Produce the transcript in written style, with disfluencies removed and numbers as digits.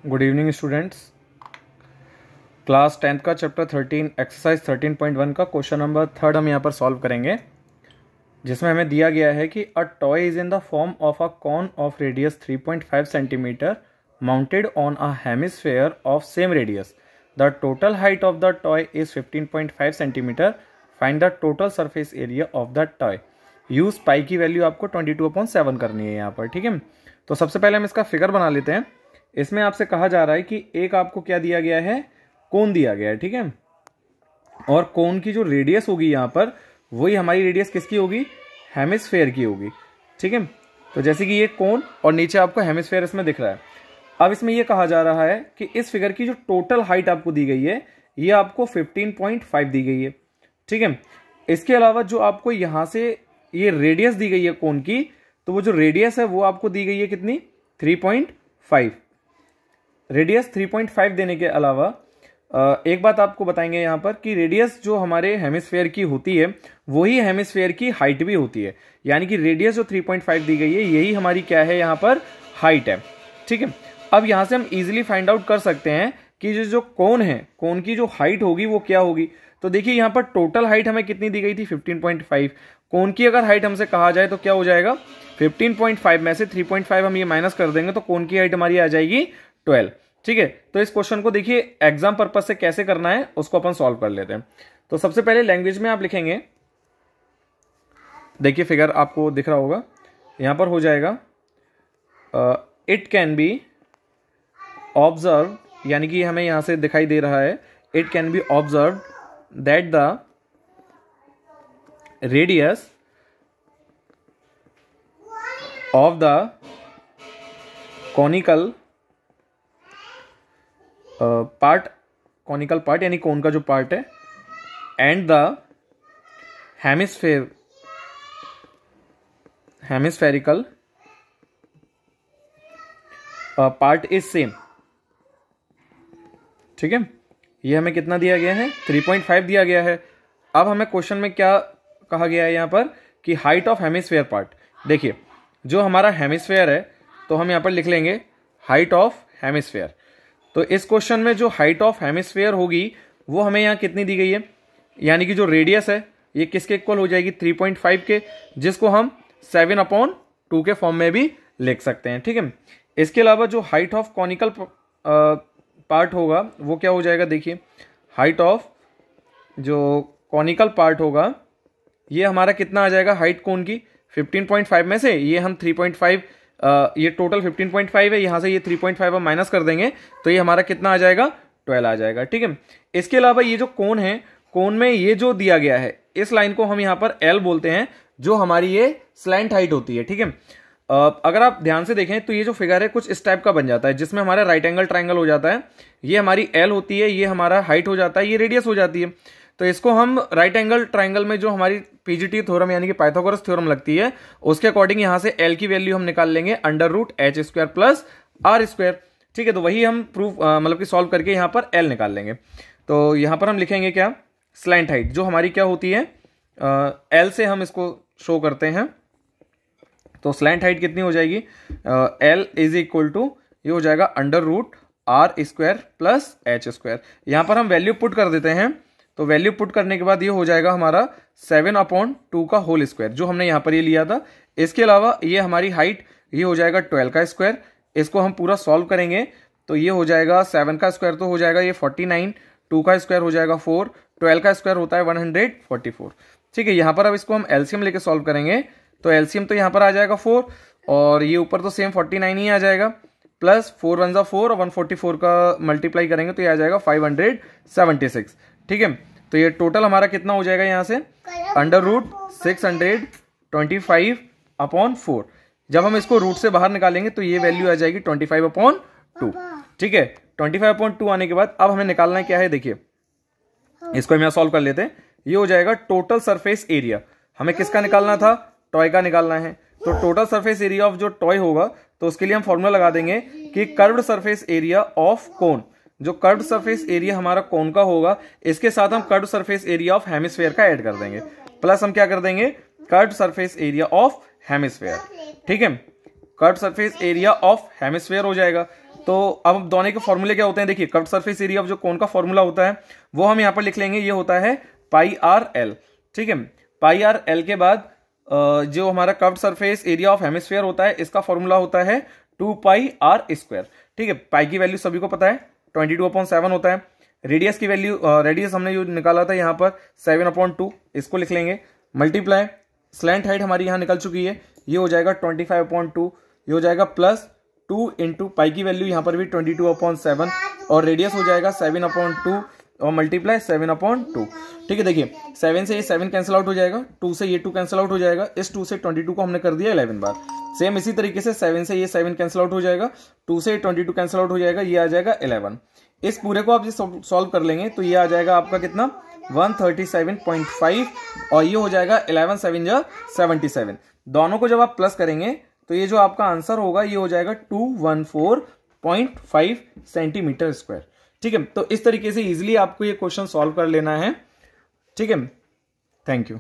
Good evening students. Class 10th का chapter 13 exercise 13.1 का question number 3 हम यहाँ पर सॉल्व करेंगे, जिसमें हमें दिया गया है कि a toy is in the form of a cone of radius 3.5 centimetre mounted on a hemisphere of same radius. The total height of the toy is 15.5 centimetre. Find the total surface area of the toy. Use pi की value आपको 22/7 करनी है यहाँ पर, ठीक है। तो सबसे पहले हम इसका फिगर बना लेते हैं। इसमें आपसे कहा जा रहा है कि एक आपको क्या दिया गया है, कोन दिया गया है, ठीक है। और कोन की जो रेडियस होगी यहाँ पर, वही हमारी रेडियस किसकी होगी, हेमिस्फेयर की होगी, ठीक है। तो जैसे कि ये कोन और नीचे आपको हेमिस्फेयर इसमें दिख रहा है। अब इसमें ये कहा जा रहा है कि इस फिगर की जो टोटल हाइट आपको दी गई है, ये आपको 15.5 दी गई है, ठीक है। इसके अलावा जो आपको यहां से ये रेडियस दी गई है कोन की, तो वो जो रेडियस है वो आपको दी गई है कितनी, 3.5। रेडियस 3.5 देने के अलावा एक बात आपको बताएंगे यहाँ पर कि रेडियस जो हमारे हेमिस्फेयर की होती है, वही हेमिस्फेयर की हाइट भी होती है। यानी कि रेडियस जो 3.5 दी गई है, यही हमारी क्या है यहाँ पर, हाइट है, ठीक है। अब यहाँ से हम इजीली फाइंड आउट कर सकते हैं कि जो कोन है, कोन की जो हाइट होगी वो क्या होगी। तो देखिए यहाँ पर टोटल हाइट हमें कितनी दी गई थी, 15.5। कोन की अगर हाइट हमसे कहा जाए तो क्या हो जाएगा, 15.5 में से 3.5 हम ये माइनस कर देंगे तो कोन की हाइट हमारी आ जाएगी 12, ठीक है। तो इस क्वेश्चन को देखिए एग्जाम पर्पज से कैसे करना है उसको अपन सॉल्व कर लेते हैं। तो सबसे पहले लैंग्वेज में आप लिखेंगे, देखिए फिगर आपको दिख रहा होगा, यहां पर हो जाएगा इट कैन बी ऑब्जर्व, यानी कि हमें यहां से दिखाई दे रहा है, it can be observe that the radius of the conical part, conical part यानी कोन का जो पार्ट है, and the hemispherical part is same, ठीक है। ये हमें कितना दिया गया है, 3.5 दिया गया है। अब हमें क्वेश्चन में क्या कहा गया है यहाँ पर कि हाइट ऑफ हेमिस्फेयर पार्ट। देखिए जो हमारा हेमिस्फेयर है, तो हम यहाँ पर लिख लेंगे हाइट ऑफ हेमिस्फेयर। तो इस क्वेश्चन में जो हाइट ऑफ हेमिस्फेयर होगी वो हमें यहाँ कितनी दी गई है, यानी कि जो रेडियस है ये किसके इक्वल हो जाएगी, 3.5 के, जिसको हम 7/2 के फॉर्म में भी लिख सकते हैं, ठीक है। इसके अलावा जो हाइट ऑफ कॉनिकल पार्ट होगा वो क्या हो जाएगा, देखिए हाइट ऑफ जो कॉनिकल पार्ट होगा ये हमारा कितना आ जाएगा, हाइट कोन की 15.5 में से ये हम 3.5, ये टोटल 15.5 है, यहां से ये 3.5 हम माइनस कर देंगे तो ये हमारा कितना आ जाएगा, 12 आ जाएगा, ठीक है। इसके अलावा ये जो कोन है, कोन में ये जो दिया गया है, इस लाइन को हम यहां पर एल बोलते हैं, जो हमारी ये स्लैंट हाइट होती है, ठीक है। अगर आप ध्यान से देखें तो ये जो फिगर है कुछ इस टाइप का बन जाता है, जिसमें हमारा राइट एंगल ट्राइंगल हो जाता है। ये हमारी एल होती है, ये हमारा हाइट हो जाता है, ये रेडियस हो जाती है। तो इसको हम राइट एंगल ट्राइंगल में जो हमारी पीजीटी थ्योरम यानी कि पाइथागोरस थ्योरम लगती है, उसके अकॉर्डिंग यहां से एल की वैल्यू हम निकाल लेंगे √h² प्लस r², ठीक है। तो वही हम प्रूफ मतलब कि सॉल्व करके यहां पर एल निकाल लेंगे। तो यहां पर हम लिखेंगे क्या, स्लैंट हाइट जो हमारी क्या होती है, एल से हम इसको शो करते हैं। तो स्लैंट हाइट कितनी हो जाएगी, एल इज इक्वल टू, ये हो जाएगा √r² प्लस h²। यहां पर हम वैल्यू पुट कर देते हैं, तो वैल्यू पुट करने के बाद ये हो जाएगा हमारा 7/2 का होल स्क्वायर, जो हमने यहां पर ये लिया था। इसके अलावा ये हमारी हाइट, ये हो जाएगा 12 का स्क्वायर। इसको हम पूरा सॉल्व करेंगे तो ये हो जाएगा 7 का स्क्वायर तो हो जाएगा ये 49, 2 का स्क्वायर हो जाएगा 4, 12 का स्क्वायर होता है 144, ठीक है। यहां पर अब इसको हम एलसीएम लेके सॉल्व करेंगे, तो एलसीएम तो यहां पर आ जाएगा 4, और ये ऊपर तो सेम 49 ही आ जाएगा, प्लस 4 1 4 और 144 का मल्टीप्लाई करेंगे तो ये आ जाएगा 576, ठीक है। तो ये टोटल हमारा कितना हो जाएगा, यहां से √625/4। जब हम इसको रूट से बाहर निकालेंगे तो ये वैल्यू आ जाएगी 25/2, ठीक है। 25/2 आने के बाद अब हमें निकालना क्या है, देखिए इसको हम यहां सॉल्व कर लेते हैं। ये हो जाएगा टोटल सरफेस एरिया। हमें किसका निकालना था, टॉय का निकालना है। तो टोटल सरफेस एरिया ऑफ जो टॉय होगा, तो उसके लिए हम फॉर्मूला लगा देंगे कि curved surface area of cone, जो कर्व्ड सरफेस एरिया हमारा कोन का होगा, इसके साथ हम curved surface area of hemisphere का ऐड कर देंगे, प्लस हम क्या कर देंगे, curved surface area of hemisphere, ठीक है। Curved surface area of hemisphere हो जाएगा। तो अब दोनों के फॉर्मूले क्या होते हैं, देखिए कर्व्ड सरफेस एरिया ऑफ जो कोन का फॉर्मूला होता है वो हम यहाँ पर लिख लेंगे, ये होता है पाई आर एल। ठीक है, पाई आर एल के बाद जो हमारा curved surface area of hemisphere होता है इसका फॉर्मूला होता है 2 पाई आर स्क्वायर। ठीक है, पाई की वैल्यू सभी को पता है 22/7 होता है। रेडियस की वैल्यू, रेडियस हमने जो निकाला था यहाँ पर 7/2, इसको लिख लेंगे, मल्टीप्लाई स्लैंट हाइट हमारी यहाँ निकल चुकी है, ये हो जाएगा 25/2, ये हो जाएगा प्लस 2 इंटू पाई की वैल्यू यहाँ पर भी 22/7 और रेडियस हो जाएगा 7/2 और मल्टीप्लाई 7/2। ठीक है, देखिए 7 से ये 7 कैंसिल आउट हो जाएगा, 2 से ये 2 कैंसिल आउट हो जाएगा, इस 2 से 22 को हमने कर दिया 11 बार। सेम इसी तरीके से 7 से ये 7 कैंसिल आउट हो जाएगा, 2 से 22 कैंसिल आउट हो जाएगा, ये आ जाएगा 11। इस पूरे को आप ये सॉल्व कर लेंगे तो ये आ जाएगा आपका कितना 137.5 और ये हो जाएगा 11 7 77। दोनों को जब आप प्लस करेंगे तो ये जो आपका आंसर होगा ये हो जाएगा 214.5 सेंटीमीटर स्क्वायर। ठीक है, तो इस तरीके से इजीली आपको ये क्वेश्चन सॉल्व कर लेना है। ठीक है, थैंक यू।